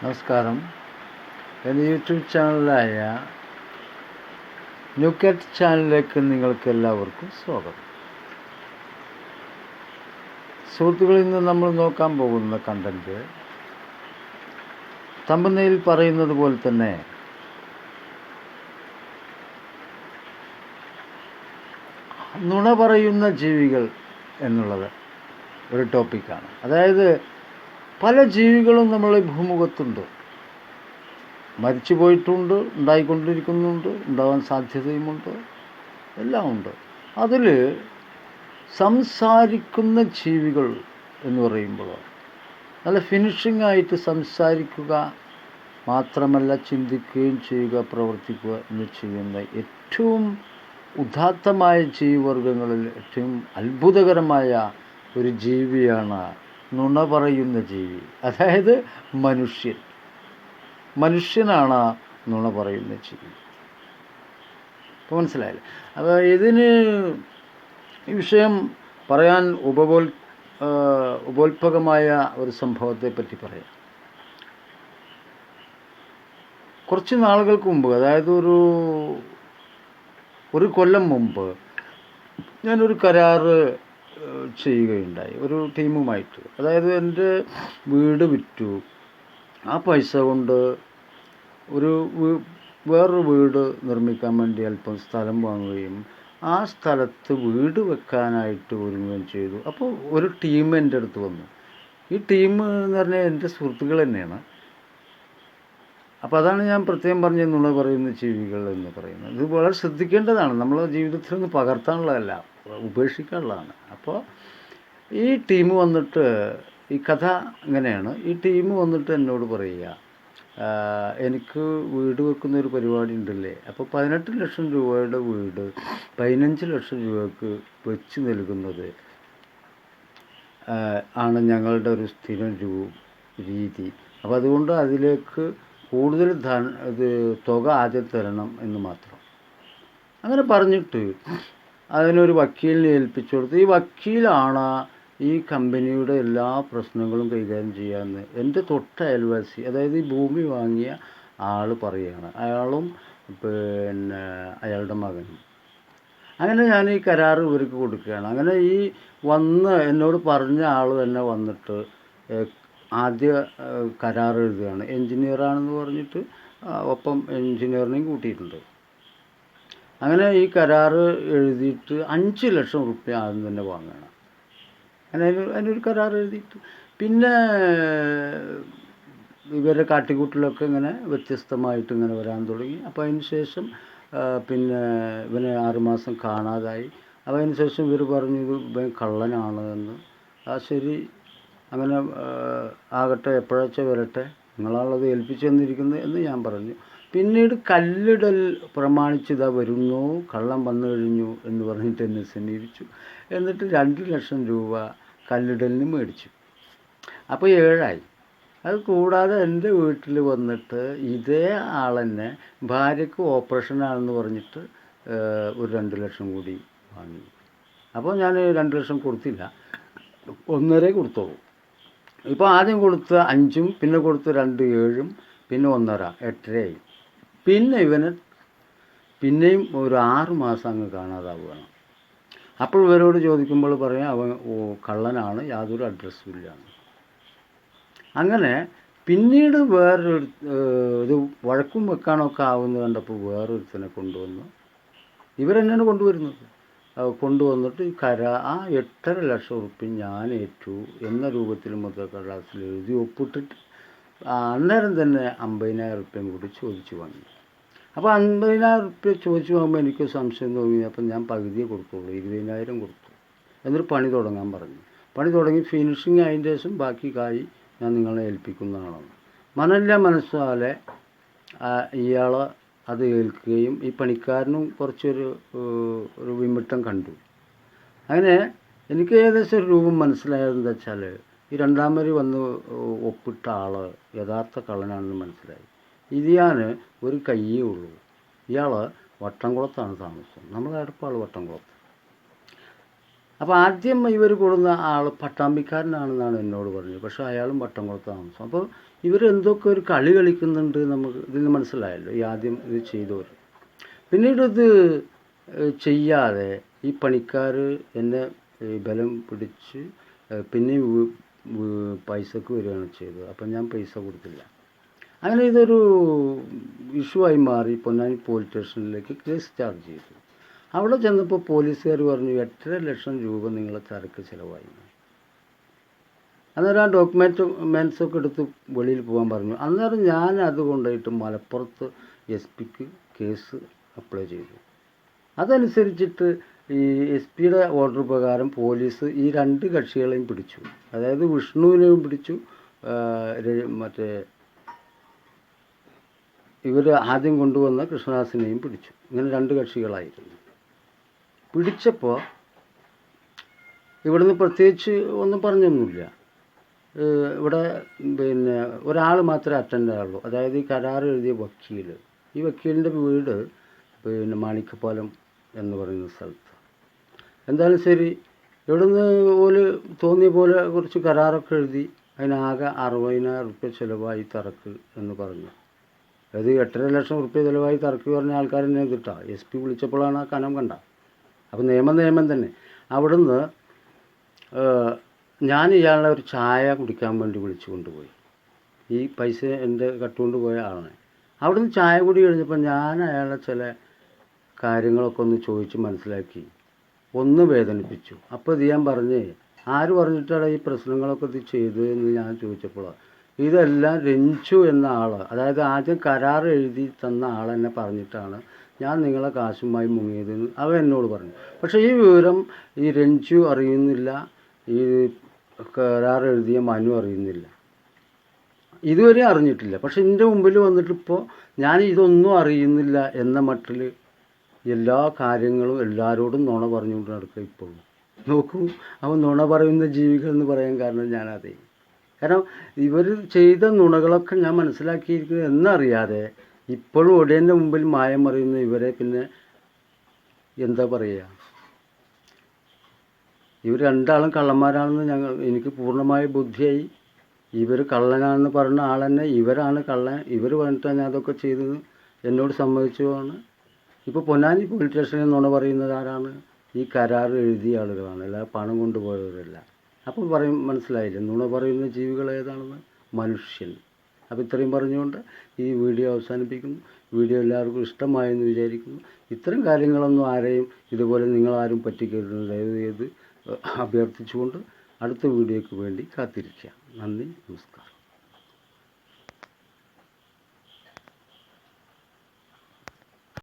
നമസ്കാരം. എൻ്റെ യൂട്യൂബ് ചാനലായ ന്യൂക്കറ്റ് ചാനലിലേക്ക് നിങ്ങൾക്ക് എല്ലാവർക്കും സ്വാഗതം. സുഹൃത്തുക്കളിൽ നിന്ന് നമ്മൾ നോക്കാൻ പോകുന്ന കണ്ടൻറ്റ് തമ്പനെയിൽ പറയുന്നത് പോലെ തന്നെ നുണ പറയുന്ന ജീവികൾ എന്നുള്ളത് ഒരു ടോപ്പിക്കാണ്. അതായത് പല ജീവികളും നമ്മളെ ഭൂമുഖത്തുണ്ട്, മരിച്ചു പോയിട്ടുണ്ട്, ഉണ്ടായിക്കൊണ്ടിരിക്കുന്നുണ്ട്, ഉണ്ടാവാൻ സാധ്യതയുമുണ്ട്, എല്ലാം ഉണ്ട്. അതിൽ സംസാരിക്കുന്ന ജീവികൾ എന്ന് പറയുമ്പോൾ നല്ല ഫിനിഷിംഗ് ആയിട്ട് സംസാരിക്കുക മാത്രമല്ല, ചിന്തിക്കുകയും ചെയ്യുക, പ്രവർത്തിക്കുക എന്ന് ചെയ്യുന്ന ഏറ്റവും ഉദാത്തമായ ജീവിവർഗങ്ങളിൽ ഏറ്റവും അത്ഭുതകരമായ ഒരു ജീവിയാണ് നുണ പറയുന്ന ജീവി. അതായത് മനുഷ്യനാണ് നുണ പറയുന്ന ജീവി. ഇപ്പോൾ മനസ്സിലായില്ലേ? അപ്പോൾ ഇതിന് ഈ വിഷയം പറയാൻ ഉപോത്ഭകമായ ഒരു സംഭവത്തെ പറ്റി പറയാം. കുറച്ച് നാളുകൾക്ക് മുമ്പ്, അതായത് ഒരു കൊല്ലം മുമ്പ് ഞാനൊരു കരാറ് ചെയ്യുകയുണ്ടായി ഒരു ടീമുമായിട്ട്. അതായത് എൻ്റെ വീട് വിറ്റു, ആ പൈസ കൊണ്ട് വേറൊരു വീട് നിർമ്മിക്കാൻ വേണ്ടി അല്പം സ്ഥലം വാങ്ങുകയും ആ സ്ഥലത്ത് വീട് വെക്കാനായിട്ട് ഒരുങ്ങുകയും ചെയ്തു. അപ്പോൾ ഒരു ടീം എൻ്റെ അടുത്ത് വന്നു. ഈ ടീം എന്ന് പറഞ്ഞാൽ എൻ്റെ സുഹൃത്തുക്കൾ തന്നെയാണ്. അപ്പോൾ അതാണ് ഞാൻ പ്രത്യേകം പറഞ്ഞ നുണ പറയുന്ന ജീവികൾ എന്ന് പറയുന്നത്. ഇത് വളരെ ശ്രദ്ധിക്കേണ്ടതാണ്. നമ്മളെ ജീവിതത്തിൽ നിന്ന് പകർത്താനുള്ളതല്ല, ഉപേക്ഷിക്കാനുള്ളതാണ്. അപ്പോൾ ഈ ടീം വന്നിട്ട്, ഈ കഥ ഇങ്ങനെയാണ്. ഈ ടീം വന്നിട്ട് എന്നോട് പറയുക, എനിക്ക് വീട് വെക്കുന്ന ഒരു പരിപാടി ഉണ്ടല്ലേ, അപ്പോൾ 18 ലക്ഷം രൂപയുടെ വീട് 15 ലക്ഷം രൂപയ്ക്ക് വെച്ച് നൽകുന്നത് ആണ് ഞങ്ങളുടെ ഒരു സ്ഥിരം രീതി. അപ്പോൾ അതുകൊണ്ട് അതിലേക്ക് കൂടുതൽ തുക ആദ്യം തരണം എന്ന് മാത്രം. അങ്ങനെ പറഞ്ഞിട്ട് അതിനൊരു വക്കീലിനെ ഏൽപ്പിച്ചു കൊടുത്തു. ഈ വക്കീലാണ് ഈ കമ്പനിയുടെ എല്ലാ പ്രശ്നങ്ങളും കൈകാര്യം ചെയ്യാമെന്ന് എൻ്റെ തൊട്ട അയൽവാസി, അതായത് ഈ ഭൂമി വാങ്ങിയ ആൾ പറയുകയാണ്. അയാളും പിന്നെ അയാളുടെ മകനും. അങ്ങനെ ഞാൻ ഈ കരാർ ഇവർക്ക് കൊടുക്കുകയാണ്. അങ്ങനെ ഈ എന്നോട് പറഞ്ഞ ആൾ തന്നെ വന്നിട്ട് ആദ്യ കരാർ എഴുതുകയാണ്. എൻജിനീയറാണെന്ന് പറഞ്ഞിട്ട് ഒപ്പം എൻജിനീയറിനെയും കൂട്ടിയിട്ടുണ്ട്. അങ്ങനെ ഈ കരാർ എഴുതിയിട്ട് 5 ലക്ഷം റുപ്യ ആദ്യം തന്നെ വാങ്ങണം. അങ്ങനെ അതിനൊരു കരാർ എഴുതിയിട്ട് പിന്നെ ഇവരുടെ കാട്ടിക്കൂട്ടിലൊക്കെ ഇങ്ങനെ വ്യത്യസ്തമായിട്ട് ഇങ്ങനെ വരാൻ തുടങ്ങി. അപ്പോൾ അതിന് ശേഷം പിന്നെ ഇവനെ 6 മാസം കാണാതായി. അപ്പോൾ അതിന് ശേഷം ഇവർ പറഞ്ഞു ഇവൻ കള്ളനാണ് എന്ന്. ശരി, അങ്ങനെ ആകട്ടെ, എപ്പോഴാച്ചാ വരട്ടെ, നിങ്ങളാണത് ഏൽപ്പിച്ചു തന്നിരിക്കുന്നത് എന്ന് ഞാൻ പറഞ്ഞു. പിന്നീട് കല്ലിടൽ പ്രമാണിച്ച് ഇതാ വരുന്നു, കള്ളം വന്നു കഴിഞ്ഞു എന്ന് പറഞ്ഞിട്ട് എന്നെ സമീപിച്ചു. എന്നിട്ട് 2 ലക്ഷം രൂപ കല്ലിടലിന് മേടിച്ചു. അപ്പോൾ 7 അത് കൂടാതെ എൻ്റെ വീട്ടിൽ വന്നിട്ട് ഇതേ ആളെന്നെ ഭാര്യയ്ക്ക് ഓപ്പറേഷനാണെന്ന് പറഞ്ഞിട്ട് ഒരു 2 ലക്ഷം കൂടി വാങ്ങി. അപ്പോൾ ഞാൻ 2 ലക്ഷം കൊടുത്തില്ല, 1.5 കൊടുത്തോളൂ. ഇപ്പോൾ ആദ്യം കൊടുത്ത 5, പിന്നെ കൊടുത്ത 2 7, പിന്നെ 1.5 8.5. പിന്നെ ഇവന് പിന്നെയും ഒരു 6 മാസം അങ്ങ് കാണാതാവുകയാണ്. അപ്പോൾ ഇവരോട് ചോദിക്കുമ്പോൾ പറയാം അവൻ കള്ളനാണ്, യാതൊരു അഡ്രസ്സും ഇല്ല. അങ്ങനെ പിന്നീട് വേറൊരു ഇത് വഴക്കും വെക്കാനൊക്കെ ആവുമെന്ന് കണ്ടപ്പോൾ വേറൊരുത്തനെ കൊണ്ടുവന്നു. ഇവരെന്നെയാണ് കൊണ്ടുവന്നിട്ട് ഈ ആ 8.5 ലക്ഷം റുപ്യ ഞാൻ ഏറ്റു എന്ന രൂപത്തിൽ മുദ്രക്കടലാസിൽ എഴുതി ഒപ്പിട്ടിട്ട് അന്നേരം തന്നെ 50,000 റുപ്യയും കൂടി ചോദിച്ചു വാങ്ങി. അപ്പോൾ 50,000 റുപ്യ ചോദിച്ചു വാങ്ങുമ്പോൾ എനിക്ക് സംശയം തോന്നി. അപ്പം ഞാൻ പകുതിയെ കൊടുത്തുള്ളൂ, 20,000 കൊടുത്തു. എന്നിട്ട് പണി തുടങ്ങാൻ പറഞ്ഞു. പണി തുടങ്ങി ഫിനിഷിങ് അതിൻ്റെ ശേഷം ബാക്കി കായ് ഞാൻ നിങ്ങളെ ഏൽപ്പിക്കുന്നതാണെന്ന്. മനസ്സാലെ ഇയാൾ അത് ഏൽക്കുകയും ഈ പണിക്കാരനും കുറച്ചൊരു വിമിട്ടം കണ്ടു. അങ്ങനെ എനിക്ക് ഏകദേശം ഒരു രൂപം മനസ്സിലായതെന്ന് വെച്ചാൽ ഈ രണ്ടാമത് വന്ന് ഒപ്പിട്ട ആൾ യഥാർത്ഥ കള്ളനാണെന്ന് മനസ്സിലായി. ഞാൻ ഒരു കയ്യേ ഉള്ളൂ. ഇയാൾ വട്ടംകുളത്താണ് താമസം, നമ്മളെ അടുപ്പാൾ വട്ടംകുളത്ത്. അപ്പോൾ ആദ്യം ഇവർ കൊടുന്ന ആൾ പട്ടാമ്പിക്കാരനാണെന്നാണ് എന്നോട് പറഞ്ഞത്. പക്ഷേ അയാളും പട്ടംകുളത്ത് താമസം. അപ്പോൾ ഇവരെന്തൊക്കെ ഒരു കളി കളിക്കുന്നുണ്ട് നമുക്ക് ഇതിൽ നിന്ന് മനസ്സിലായല്ലോ, ഈ ആദ്യം ഇത് ചെയ്തവർ. പിന്നീട് ഇത് ചെയ്യാതെ ഈ പണിക്കാർ എന്നെ ബലം പിടിച്ച് പിന്നെ പൈസക്ക് വരികയാണ് ചെയ്തത്. അപ്പം ഞാൻ പൈസ കൊടുത്തില്ല. അങ്ങനെ ഇതൊരു ഇഷ്യൂ ആയി മാറി. പൊന്നാനി പോലീസ് സ്റ്റേഷനിലേക്ക് കേസ് ചാർജ് ചെയ്തു. അവിടെ ചെന്നപ്പോൾ പോലീസുകാർ പറഞ്ഞു 8.5 ലക്ഷം രൂപ നിങ്ങളെ ചരക്ക് ചിലവായി. അന്നേരം ആ ഡോക്യുമെൻറ്റ്സൊക്കെ എടുത്ത് വെളിയിൽ പോകാൻ പറഞ്ഞു. അന്നേരം ഞാൻ അത് കൊണ്ടുപോയിട്ട് മലപ്പുറത്ത് SP കേസ് അപ്ലൈ ചെയ്തു. അതനുസരിച്ചിട്ട് ഈ SP ഓർഡർ പ്രകാരം പോലീസ് ഈ 2 കക്ഷികളെയും പിടിച്ചു. അതായത് വിഷ്ണുവിനെയും പിടിച്ചു, മറ്റേ ഇവർ ആദ്യം കൊണ്ടുവന്ന കൃഷ്ണദാസിനെയും പിടിച്ചു. ഇങ്ങനെ 2 കക്ഷികളായിരുന്നു. പിടിച്ചപ്പോൾ ഇവിടുന്ന് പ്രത്യേകിച്ച് ഒന്നും പറഞ്ഞൊന്നുമില്ല. ഇവിടെ പിന്നെ ഒരാൾ മാത്രമേ അറ്റൻഡ് ആയുള്ളൂ. അതായത് ഈ കരാർ എഴുതിയ വക്കീൽ. ഈ വക്കീലിൻ്റെ വീട് പിന്നെ മാണിക്കപ്പാലം എന്ന് പറയുന്ന സ്ഥലത്ത്. എന്തായാലും ശരി, ഇവിടുന്ന് പോലെ തോന്നിയ പോലെ കുറച്ച് കരാറൊക്കെ എഴുതി. അതിനാകെ 60,000 റുപ്യ ചിലവായി തറക്ക് എന്ന് പറഞ്ഞു. അത് 8.5 ലക്ഷം റുപ്യ ചിലവായി തറക്ക് പറഞ്ഞ ആൾക്കാരെന്നെ എതിർട്ടാ. SP വിളിച്ചപ്പോഴാണ് ആ കനം കണ്ട. അപ്പോൾ നിയമം തന്നെ. അവിടുന്ന് ഞാൻ ഇയാളെ ഒരു ചായ കുടിക്കാൻ വേണ്ടി വിളിച്ചു കൊണ്ടുപോയി. ഈ പൈസ എൻ്റെ കട്ടുകൊണ്ട് പോയ ആളാണ്. അവിടുന്ന് ചായ കുടി കഴിഞ്ഞപ്പോൾ ഞാൻ അയാളെ ചില കാര്യങ്ങളൊക്കെ ഒന്ന് ചോദിച്ച് മനസ്സിലാക്കി, ഒന്ന് വേദനിപ്പിച്ചു. അപ്പോൾ ഇത് ഞാൻ പറഞ്ഞേ, ആര് പറഞ്ഞിട്ടാണ് ഈ പ്രശ്നങ്ങളൊക്കെ ഇത് ചെയ്തു എന്ന് ഞാൻ ചോദിച്ചപ്പോഴാണ് ഇതെല്ലാം രഞ്ജു എന്ന ആൾ, അതായത് ആദ്യം കരാർ എഴുതി തന്ന ആളെന്നെ പറഞ്ഞിട്ടാണ് ഞാൻ നിങ്ങളെ കാശുമായി മുങ്ങിയതെന്ന് അവൻ എന്നോട് പറഞ്ഞു. പക്ഷേ ഈ വിവരം ഈ രഞ്ജു അറിയുന്നില്ല, ഈ കരാർ എഴുതിയ മനു അറിയുന്നില്ല, ഇതുവരെ അറിഞ്ഞിട്ടില്ല. പക്ഷെ എൻ്റെ മുമ്പിൽ വന്നിട്ടിപ്പോൾ ഞാൻ ഇതൊന്നും അറിയുന്നില്ല എന്ന മട്ടിൽ എല്ലാ കാര്യങ്ങളും എല്ലാവരോടും നുണ പറഞ്ഞുകൊണ്ട് നടക്കുക. ഇപ്പോഴും നോക്കൂ, അവൻ നുണ പറയുന്ന ജീവികൾ എന്ന് പറയാൻ കാരണം ഞാനതേ. കാരണം ഇവർ ചെയ്ത നുണകളൊക്കെ ഞാൻ മനസ്സിലാക്കിയിരിക്കുന്നത് എന്നറിയാതെ ഇപ്പോഴും ഒടേൻ്റെ മുമ്പിൽ മായം അറിയുന്ന ഇവരെ പിന്നെ എന്താ പറയുക. ഇവർ 2 ആളും കള്ളന്മാരാണെന്ന് എനിക്ക് പൂർണ്ണമായ ബുദ്ധിയായി. ഇവർ കള്ളനാണെന്ന് പറഞ്ഞ ആൾ തന്നെ ഇവരാണ് കള്ളൻ, ഇവർ പറഞ്ഞിട്ടാണ് ഞാൻ അതൊക്കെ ചെയ്തത് എന്നോട് സമ്മതിച്ചതാണ്. ഇപ്പോൾ പൊന്നാനി പോലീസ് സ്റ്റേഷനിൽ നുണ പറയുന്നത് ആരാണ്? ഈ കരാർ എഴുതിയ ആളുകളാണ്, അല്ലാതെ പണം കൊണ്ടുപോയവരല്ല. അപ്പോൾ മനസ്സിലായില്ലേ നുണ പറയുന്ന ജീവികൾ ഏതാണെന്ന്? മനുഷ്യൻ. അപ്പോൾ ഇത്രയും പറഞ്ഞുകൊണ്ട് ഈ വീഡിയോ അവസാനിപ്പിക്കുന്നു. വീഡിയോ എല്ലാവർക്കും ഇഷ്ടമായെന്ന് വിചാരിക്കുന്നു. ഇത്തരം കാര്യങ്ങളൊന്നും ആരെയും ഇതുപോലെ നിങ്ങളാരും പറ്റിക്കരുതെന്ന് ദയവ് ചെയ്ത് അഭ്യർത്ഥിച്ചുകൊണ്ട് അടുത്ത വീഡിയോയ്ക്ക് വേണ്ടി കാത്തിരിക്കുക. നന്ദി, നമസ്കാരം.